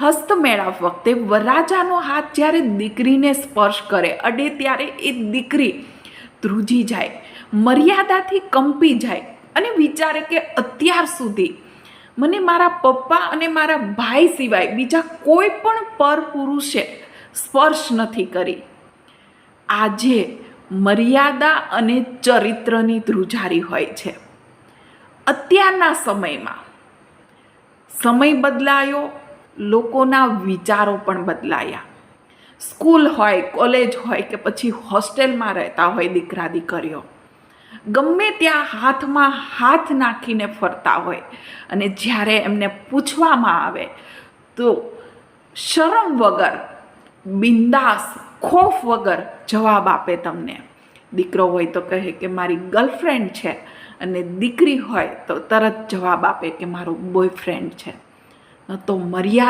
હસ્તમેળાપ વખતે વરરાજાનો હાથ જ્યારે દીકરીને સ્પર્શ કરે અડે ત્યારે એ દીકરી ધ્રુજી જાય, મર્યાદાથી કંપી જાય અને વિચારે કે અત્યાર સુધી મને મારા પપ્પા અને મારા ભાઈ સિવાય બીજા કોઈ પણ પરપુરુષે સ્પર્શ નથી કરી. આજે મર્યાદા અને ચરિત્રની ધ્રુજારી હોય છે. અત્યારના સમયમાં સમય બદલાયો, લોકોના વિચારો પણ બદલાયા. સ્કૂલ હોય, કોલેજ હોય કે પછી હોસ્ટેલમાં રહેતા હોય દીકરા દીકરીઓ, ગમે ત્યાં હાથમાં હાથ નાખીને ફરતા હોય અને જ્યારે એમને પૂછવામાં આવે તો શરમ વગર, બિંદાસ, ખોફ વગર જવાબ આપે તમને. દીકરો હોય તો કહે કે મારી ગર્લફ્રેન્ડ છે અને દીકરી હોય તો તરત જવાબ આપે કે મારો બોયફ્રેન્ડ છે. તો મર્યાદા